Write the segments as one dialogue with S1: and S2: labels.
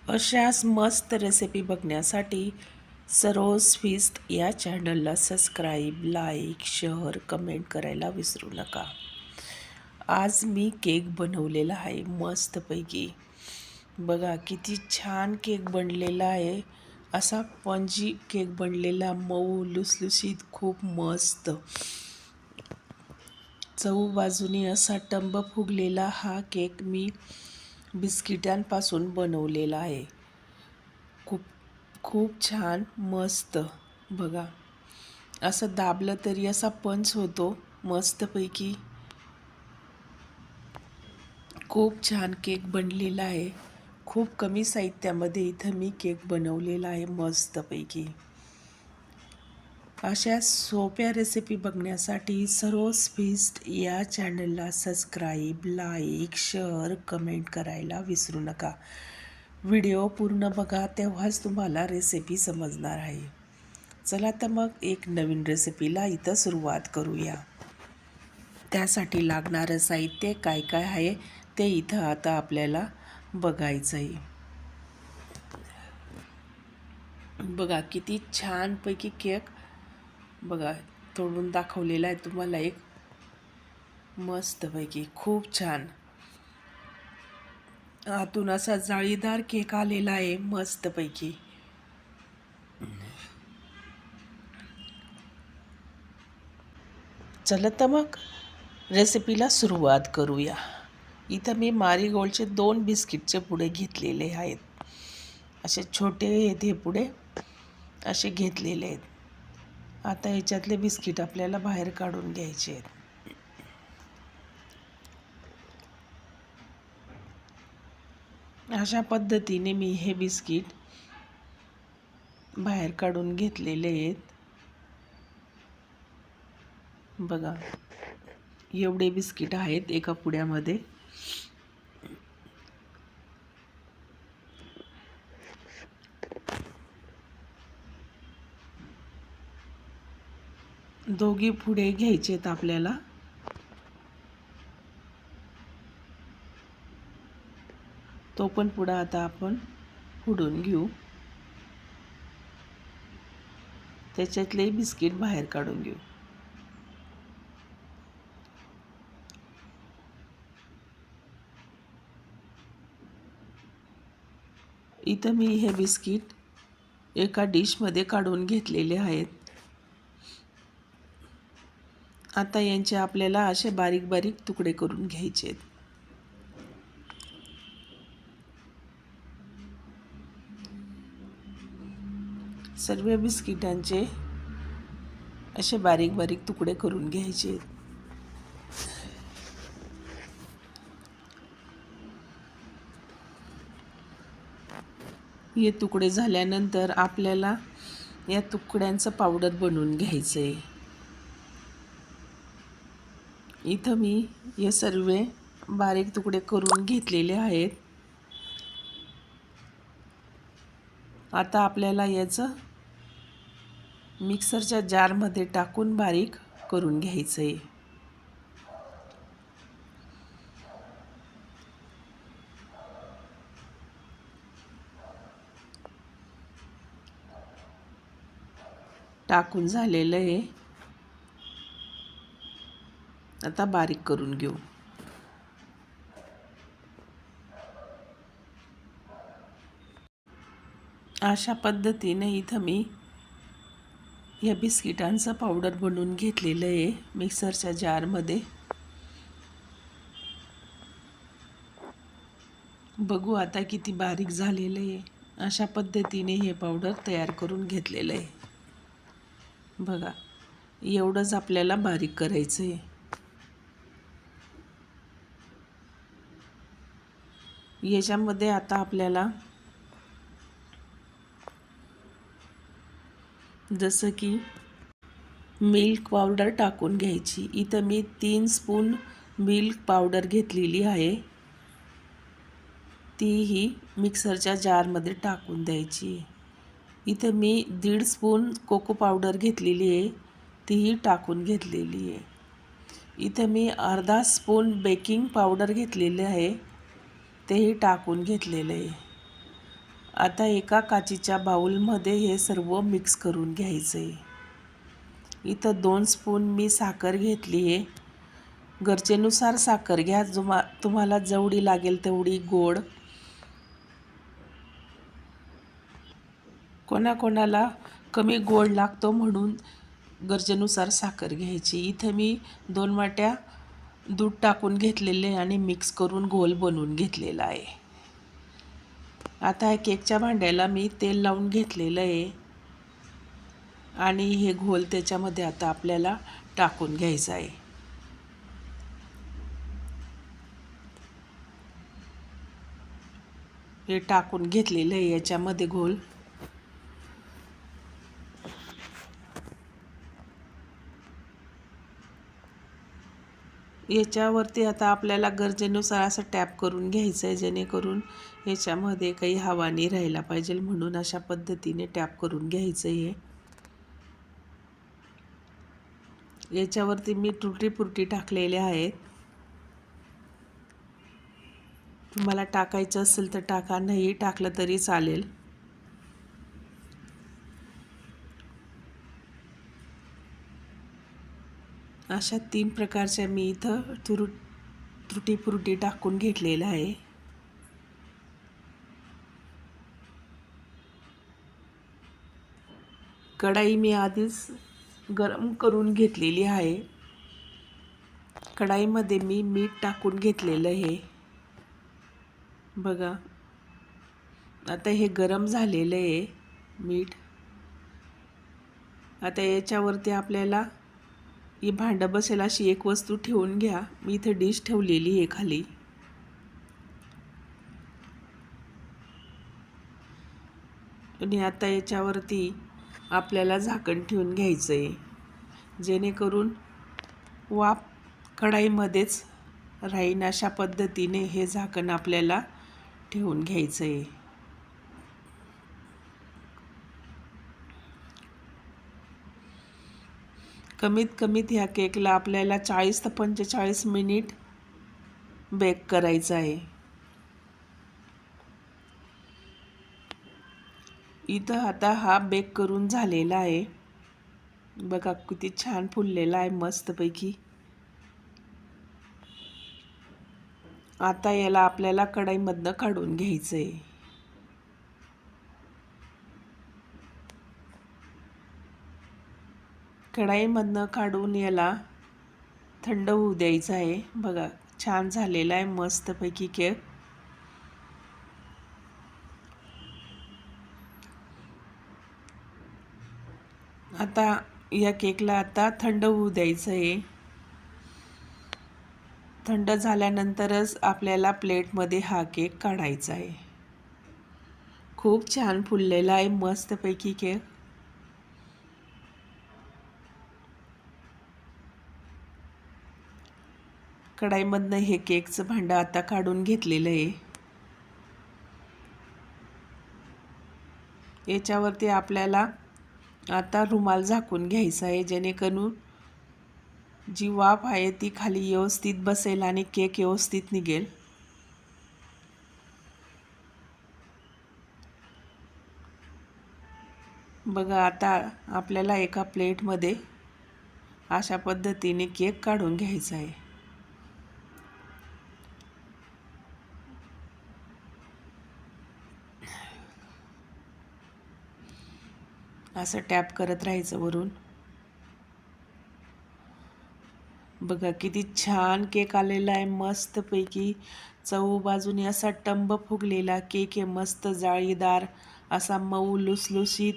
S1: अशाच मस्त रेसिपी बघण्यासाठी सरोज फीस्ट या चॅनलला सबस्क्राईब, लाईक, शेअर, कमेंट करायला विसरू नका. आज मी केक बनवलेला आहे मस्तपैकी. बघा किती छान केक बनलेला आहे. असा स्पंजी केक बनलेला, मऊ लुसलुशीत, खूप मस्त. चहू बाजूनी असा टंब फुगलेला हा केक मी बिस्किटांपासून बनवलेला आहे. खूप खूप छान मस्त. बघा असं दाबलं तरी असा पंच होतो मस्तपैकी. खूप छान केक बनलेला आहे. खूप कमी साहित्यामध्ये इथं मी केक बनवलेला आहे मस्तपैकी. अशा सोप्या रेसिपी बघण्यासाठी सरोज फीस्ट या चॅनलला सबस्क्राईब, लाईक, शेअर, कमेंट करायला विसरू नका. व्हिडिओ पूर्ण बघा, तेव्हाच तुम्हाला रेसिपी समजणार आहे. चला तर मग एक नवीन रेसिपीला इथं सुरुवात करूया. त्यासाठी लागणारं साहित्य काय काय आहे ते इथं आता आपल्याला बघायचं आहे. बघा किती छानपैकी केक बघा तोडून दाखवलेला आहे तुम्हाला एक मस्तपैकी. खूप छान आतून असा जाळीदार केक आलेला आहे मस्तपैकी. चला तर मग रेसिपीला सुरुवात करूया. इथं मी मारीगोल्डचे 2 बिस्किटचे पुडे घेतलेले आहेत. असे छोटे हे पुडे असे घेतलेले आहेत. आता ह्याच्यातले बिस्किट आपल्याला बाहेर काढून घ्यायचे आहेत. अशा पद्धतीने मी हे बिस्किट बाहेर काढून घेतलेले आहेत. बघा एवढे बिस्किट आहेत एका पुड्यामध्ये. दोघी पुडे घ्यायचे आहेत आपल्याला. तो पण पुडा आता आपण फोडून घेऊ. त्याच्यातले बिस्किट बाहेर काढून घेऊ. इथं मी हे बिस्किट एका डिशमध्ये काढून घेतलेले आहेत. आता यांचे आपल्याला असे बारीक बारीक तुकडे करून घ्यायचे आहेत. सर्व बिस्किटांचे असे बारीक बारीक तुकडे करून घ्यायचे आहेत. हे तुकडे झाल्यानंतर आपल्याला या तुकड्यांचं पावडर बनवून घ्यायचं आहे. इथं मी हे सर्व बारीक तुकडे करून घेतलेले आहेत. आता आपल्याला याचं मिक्सरच्या जारमध्ये टाकून बारीक करून घ्यायचं आहे. टाकून झालेलं आहे. आता बारीक करून घेऊ. अशा पद्धतीने इथं मी या बिस्किटांचं पावडर बनवून घेतलेलं आहे मिक्सरच्या जारमध्ये. बघू आता किती बारीक झालेलं आहे. अशा पद्धतीने हे पावडर तयार करून घेतलेलं आहे. बघा एवढंच आपल्याला बारीक करायचं आहे. याच्यामध्ये आता आपल्याला जसं की मिल्क पावडर टाकून घ्यायची. इथं मी 3 स्पून मिल्क पावडर घेतलेली आहे. तीही मिक्सरच्या जारमध्ये टाकून द्यायची. इथं मी 1.5 स्पून कोको पावडर घेतलेली आहे. तीही टाकून घेतलेली आहे. इथं मी अर्धा स्पून बेकिंग पावडर घेतलेले आहे. तेही टाकून घेतलेलं आहे. आता एका काचेच्या बाउलमध्ये हे सर्व मिक्स करून घ्यायचं आहे. इथं 2 स्पून मी साखर घेतली आहे. गरजेनुसार साखर घ्या, तुम्हाला जेवढी लागेल तेवढी गोड. कोणाकोणाला कमी गोड लागतो म्हणून गरजेनुसार साखर घ्यायची. इथं मी 2 वाट्या दूध टाकून घेतलेले आणि मिक्स करून घोल बनवून घेतलेला आहे. आता या केकच्या भांड्याला मी तेल लावून घेतलेलं आहे आणि हे घोल त्याच्यामध्ये आता आपल्याला टाकून घ्यायचं आहे. हे टाकून घेतलेलं आहे याच्यामध्ये घोल. याच्यावरती आता आपल्याला गरजेनुसार असं टॅप करून घ्यायचं आहे, जेणेकरून याच्यामध्ये काही हवा नाही राहायला पाहिजे, म्हणून अशा पद्धतीने टॅप करून घ्यायचं आहे. याच्यावरती मी तुटी फ्रुटी टाकलेले आहेत. तुम्हाला टाकायचं असेल तर टाका, नाही टाकलं तरी चालेल. अशा 3 प्रकारच्या मी इथं तुटी फ्रुटी टाकून घेतलेलं आहे. कढाई मी आधीच गरम करून घेतलेली आहे. कढाईमध्ये मी मीठ टाकून घेतलेलं आहे. बघा, आता हे गरम झालेलं आहे मीठ. आता याच्यावरती आपल्याला ही भांडं बसेल अशी एक वस्तू ठेवून घ्या. मी इथे डिश ठेवलेली आहे खाली. आणि आता याच्यावरती आपल्याला झाकण ठेवून घ्यायचं आहे, जेणेकरून वाफ कढाईमध्येच राहीन. अशा पद्धतीने हे झाकण आपल्याला ठेवून घ्यायचं आहे. कमीत कमीत ह्या केकला आपल्याला 40 ते 45 मिनिट बेक करायचं आहे. इथं आता हा बेक करून झालेला आहे. बघा किती छान फुललेला आहे मस्तपैकी. आता याला आपल्याला कढईमधनं काढून घ्यायचं आहे. कढईमधनं काढून याला थंड होऊ द्यायचं आहे. बघा छान झालेला आहे मस्तपैकी केक. आता या केकला आता थंड होऊ द्यायचं आहे. थंड झाल्यानंतरच आपल्याला प्लेटमध्ये हा केक काढायचा आहे. खूप छान फुललेला आहे मस्तपैकी केक. कढाईमधनं हे केकचं भांडं आता काढून घेतलेलं आहे. याच्यावरती आपल्याला आता रुमाल झाकून घ्यायचा आहे, जेणेकरून जी वाफ आहे ती खाली व्यवस्थित बसेल आणि केक व्यवस्थित निघेल. बघा आता आपल्याला एका प्लेटमध्ये अशा पद्धतीने केक काढून घ्यायचा आहे. असं टॅप करत राहायचं वरून. बघा किती छान केक आलेला आहे मस्तपैकी. चहू बाजूने असा टंब फुगलेला केक आहे, मस्त जाळीदार असा मऊ लुसलुशीत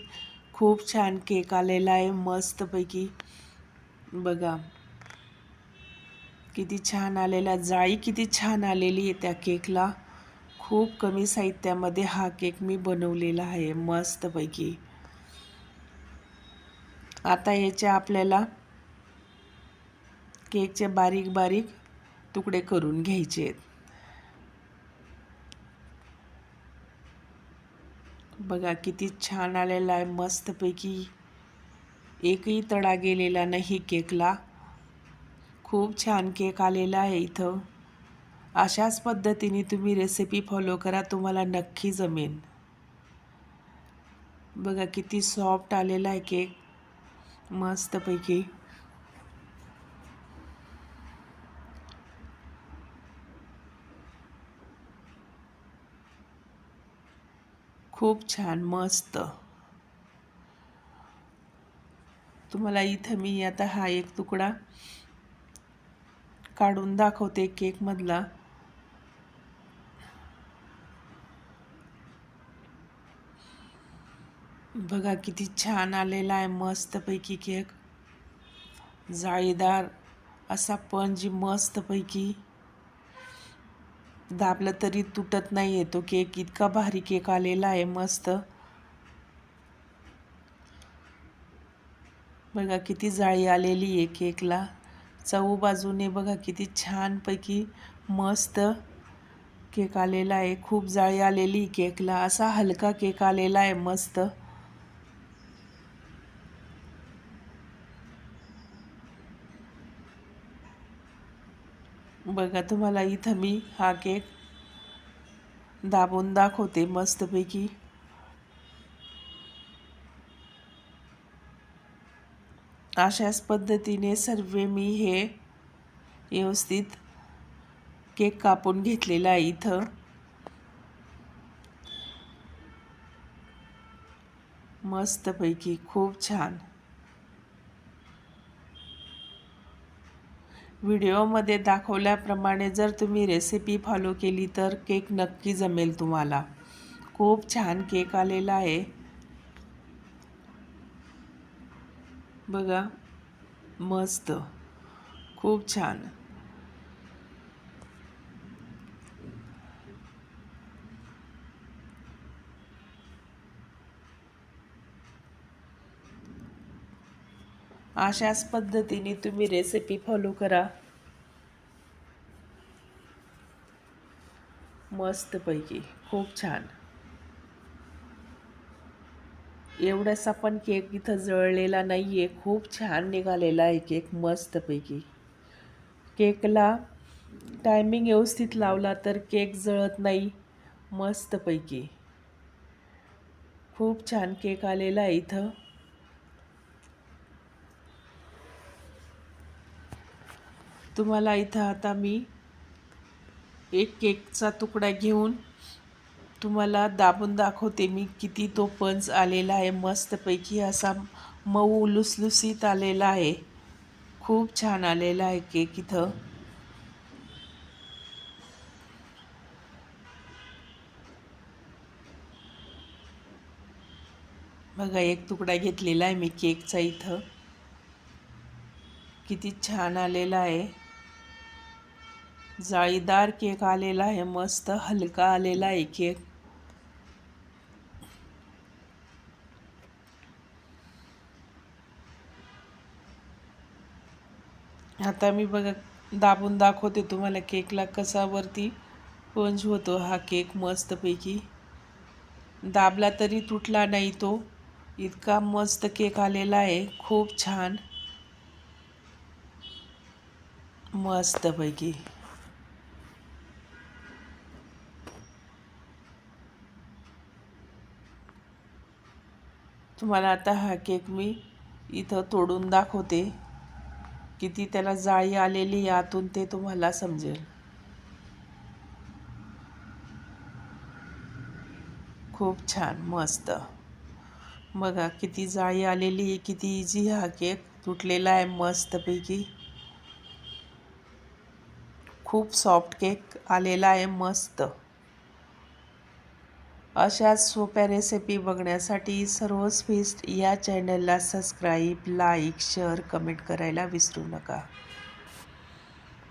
S1: खूप छान केक आलेला आहे मस्तपैकी. बघा किती छान आलेला, जाळी किती छान आलेली आहे त्या केकला. खूप कमी साहित्यामध्ये हा केक मी बनवलेला आहे मस्तपैकी. आता याचे आपल्याला केकचे बारीक बारीक तुकडे करून घ्यायचे आहेत. बघा किती छान आलेला आहे मस्तपैकी. एकही तडा गेलेला नाही केकला. खूप छान केक आलेला आहे इथं. अशाच पद्धतीने तुम्ही रेसिपी फॉलो करा, तुम्हाला नक्की जमेल. बघा किती सॉफ्ट आलेला आहे केक, मस्तपैकी. खूप छान, मस्त. तुम्हाला इथं मी आता हा एक तुकडा काढून दाखवते केकमधला. बघा किती छान आलेला आहे मस्तपैकी केक, जाळीदार असा स्पंजी मस्तपैकी. दाबलं तरी तुटत नाही आहे तो केक, इतका भारी केक आलेला आहे मस्त. बघा किती जाळी आलेली आहे केकला, चहू बाजूने बघा किती छानपैकी मस्त केक आलेला आहे. खूप जाळी आलेली केकला, असा हलका केक आलेला आहे मस्त. बघा तुम्हाला इथं मी हा केक दाबून दाखवते मस्तपैकी. अशाच पद्धतीने सर्व मी हे व्यवस्थित केक कापून घेतलेला आहे इथं. मस्तपैकी खूप छान. व्हिडिओमध्ये दाखवल्याप्रमाणे जर तुम्ही रेसिपी फॉलो केली तर केक नक्की जमेल तुम्हाला. खूप छान केक आलेला आहे बघा, मस्त, खूप छान. अशाच पद्धतीने तुम्ही रेसिपी फॉलो करा. मस्तपैकी खूप छान. एवढासा पण केक इथं जळलेला नाही आहे, खूप छान निघालेला आहे केक मस्तपैकी. केकला टायमिंग व्यवस्थित लावला तर केक जळत नाही मस्तपैकी. खूप छान केक आलेला आहे इथं. तुम्हाला इथं आता मी एक केकचा तुकडा घेऊन तुम्हाला दाबून दाखवते मी किती तो पंच आलेला आहे मस्तपैकी, असा मऊ लुसलुसीत आलेला आहे. खूप छान आलेला आहे केक इथं. बघा एक तुकडा घेतलेला आहे मी केकचा इथं, किती छान आलेला आहे. जाळीदार केक आलेला आहे, मस्त हलका आलेला आहे केक. आता मी बघा दाबून दाखवते तुम्हाला केकला कसा वरती पंच होतो हा केक मस्तपैकी. दाबला तरी तुटला नाही तो, इतका मस्त केक आलेला आहे. खूप छान, मस्तपैकी. तुम्हाला आता हा केक मी इथं तोडून दाखवते, किती त्याला जाळी आलेली आतून ते तुम्हाला समजेल. खूप छान, मस्त. बघा किती जाळी आलेली आहे, किती इझी हा केक तुटलेला आहे मस्तपैकी. खूप सॉफ्ट केक आलेला आहे मस्त. अशाच सोप्या रेसिपी बघण्यासाठी सरोज फीस्ट या चॅनलला सबस्क्राईब, लाईक, शेअर, कमेंट करायला विसरू नका.